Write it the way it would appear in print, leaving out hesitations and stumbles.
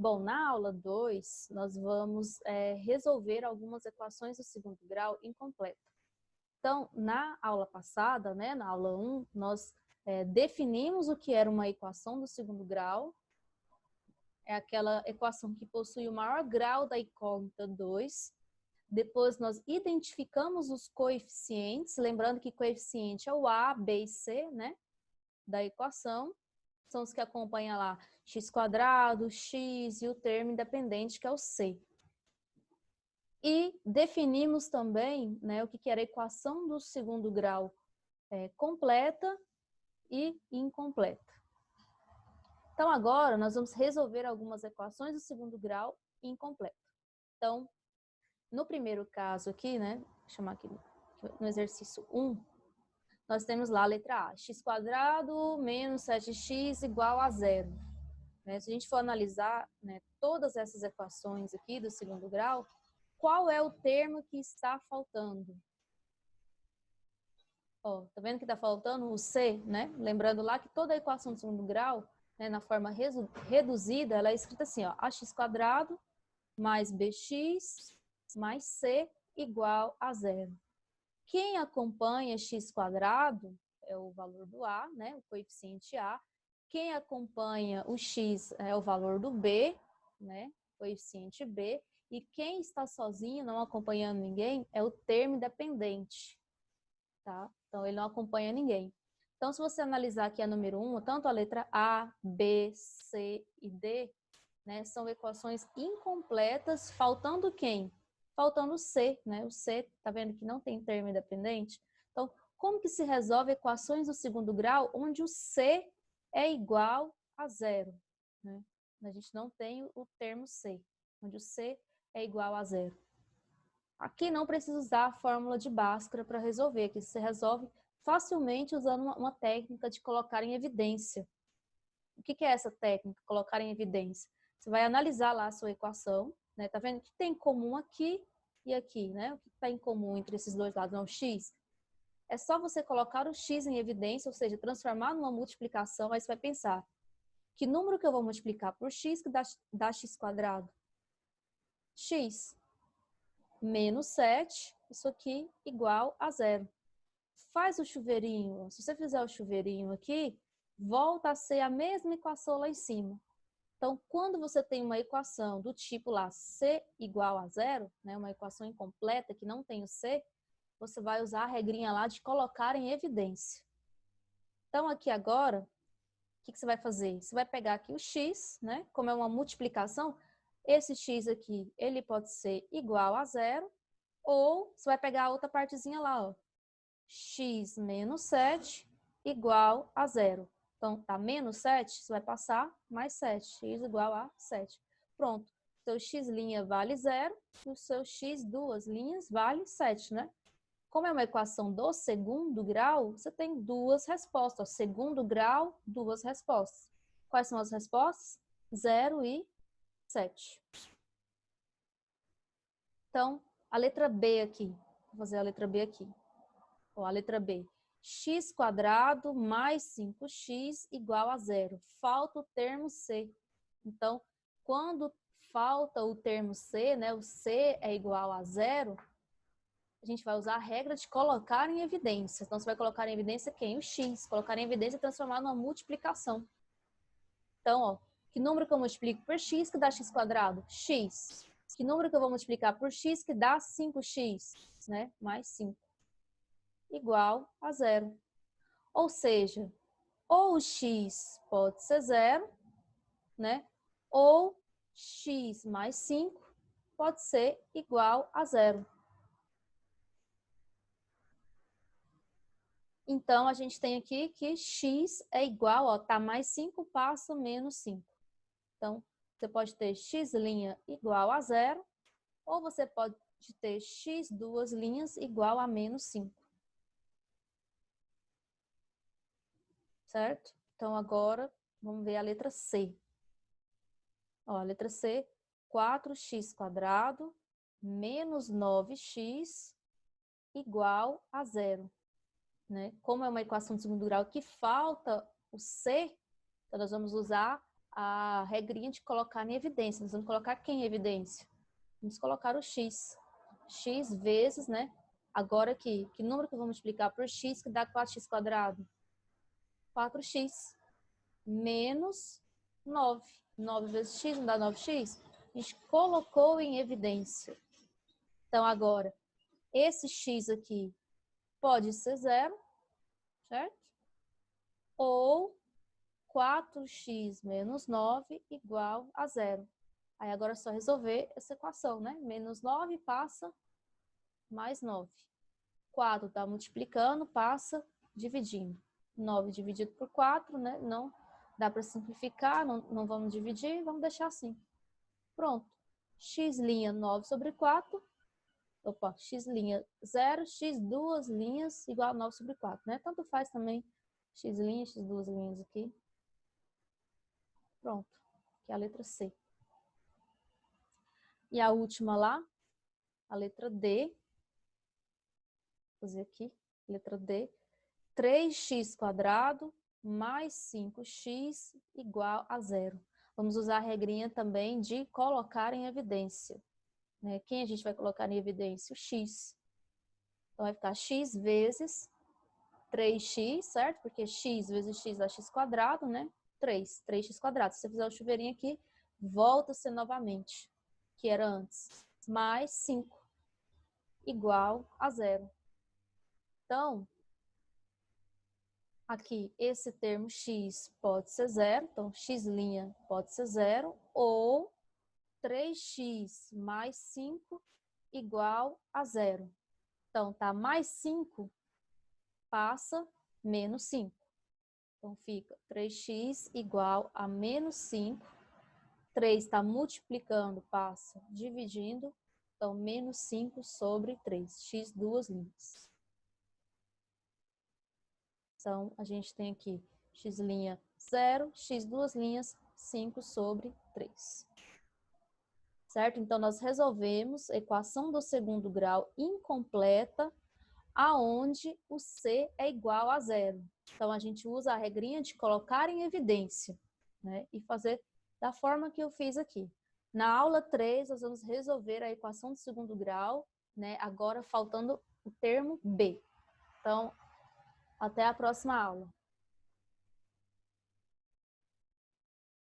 Bom, na aula 2, nós vamos resolver algumas equações do segundo grau incompletas. Então, na aula passada, né, na aula 1, nós definimos o que era uma equação do segundo grau. É aquela equação que possui o maior grau da incógnita 2. Depois, nós identificamos os coeficientes, lembrando que coeficiente é o A, B e C, né, da equação. São os que acompanham lá x², x e o termo independente, que é o c. E definimos também, né, o que era a equação do segundo grau completa e incompleta. Então, agora, nós vamos resolver algumas equações do segundo grau incompleto. Então, no primeiro caso aqui, né, vou chamar aqui no exercício 1, nós temos lá a letra A, x² menos 7x igual a 0. Se a gente for analisar, né, todas essas equações aqui do segundo grau, qual é o termo que está faltando? Ó, tá vendo que está faltando o C, né? Lembrando lá que toda a equação do segundo grau, né, na forma reduzida, ela é escrita assim, ó, ax² mais bx mais c igual a 0. Quem acompanha x² é o valor do A, né, o coeficiente A. Quem acompanha o x é o valor do B, né, coeficiente B. E quem está sozinho, não acompanhando ninguém, é o termo independente, tá? Então, ele não acompanha ninguém. Então, se você analisar aqui a número 1, tanto a letra A, B, C e D, né, são equações incompletas, faltando quem? Faltando o C, né? O C, tá vendo que não tem termo independente? Então, como que se resolve equações do segundo grau onde o C é igual a 0? Né? A gente não tem o termo C, onde o C é igual a 0. Aqui não precisa usar a fórmula de Bhaskara para resolver, aqui você resolve facilmente usando uma técnica de colocar em evidência. O que é essa técnica, colocar em evidência? Você vai analisar lá a sua equação, né? Tá vendo que tem em comum aqui e aqui, né? O que está em comum entre esses dois lados? Não, x. É só você colocar o x em evidência, ou seja, transformar numa multiplicação, aí você vai pensar, que número que eu vou multiplicar por x que dá x²? X menos 7, isso aqui igual a 0. Faz o chuveirinho. Se você fizer o chuveirinho aqui, volta a ser a mesma equação lá em cima. Então, quando você tem uma equação do tipo lá C igual a 0, né, uma equação incompleta que não tem o C, você vai usar a regrinha lá de colocar em evidência. Então, aqui agora, o que você vai fazer? Você vai pegar aqui o x, né, como é uma multiplicação, esse x aqui, ele pode ser igual a 0, ou você vai pegar a outra partezinha lá, ó, x menos 7 igual a 0. Então, tá menos 7, você vai passar mais 7, x igual a 7. Pronto, seu x' vale 0 e o seu x duas linhas vale 7, né? Como é uma equação do segundo grau, você tem duas respostas. Segundo grau, duas respostas. Quais são as respostas? 0 e 7. Então, a letra B aqui. Vou fazer a letra B aqui. Ó, a letra B. x² mais 5x igual a 0. Falta o termo C. Então, quando falta o termo C, né, o C é igual a 0, a gente vai usar a regra de colocar em evidência. Então, você vai colocar em evidência quem? O x. Colocar em evidência e transformar numa multiplicação. Então, ó, que número que eu multiplico por x que dá x²? X. Que número que eu vou multiplicar por x que dá 5x? Né? Mais 5. Igual a 0. Ou seja, ou o x pode ser 0, né? Ou x mais 5 pode ser igual a 0. Então, a gente tem aqui que x é igual, ó, tá mais 5, passa menos 5. Então, você pode ter x' igual a 0, ou você pode ter x duas linhas igual a menos 5. Certo? Então, agora, vamos ver a letra C. Ó, a letra C, 4x² menos 9x igual a 0. Né? Como é uma equação de segundo grau que falta o C, então nós vamos usar a regrinha de colocar em evidência. Nós vamos colocar quem em evidência? Vamos colocar o x. X vezes, né? Agora aqui, que número que eu vou multiplicar por x que dá 4x quadrado? 4x menos 9. 9 vezes x não dá 9x? A gente colocou em evidência. Então, agora, esse x aqui pode ser 0, certo? Ou 4x menos 9 igual a 0. Aí agora é só resolver essa equação, né? Menos 9 passa mais 9. 4 está multiplicando, passa dividindo. 9 dividido por 4, né? Não dá para simplificar, não vamos dividir, vamos deixar assim. Pronto. X' 9 sobre 4. Opa, x' 0, x duas linhas igual a 9 sobre 4, né? Tanto faz também x' x duas linhas aqui. Pronto, que é a letra C. E a última lá, a letra D. Vou fazer aqui, letra D. 3x quadrado mais 5x igual a 0. Vamos usar a regrinha também de colocar em evidência. Né? Quem a gente vai colocar em evidência? O x. Então, vai ficar x vezes 3x, certo? Porque x vezes x dá x quadrado, né? 3x quadrado. Se você fizer o chuveirinho aqui, volta a ser novamente, que era antes. Mais 5 igual a 0. Então, aqui, esse termo x pode ser 0, então x' pode ser 0, ou 3x mais 5 igual a 0. Então, tá mais 5 passa menos 5. Então, fica 3x igual a menos 5. 3 está multiplicando, passa dividindo. Então, menos 5 sobre 3. X duas linhas. Então, a gente tem aqui x' 0, x duas linhas, 5 sobre 3. Certo? Então, nós resolvemos a equação do segundo grau incompleta, aonde o C é igual a 0. Então, a gente usa a regrinha de colocar em evidência, né? E fazer da forma que eu fiz aqui. Na aula 3, nós vamos resolver a equação do segundo grau, né? Agora faltando o termo B. Então, até a próxima aula.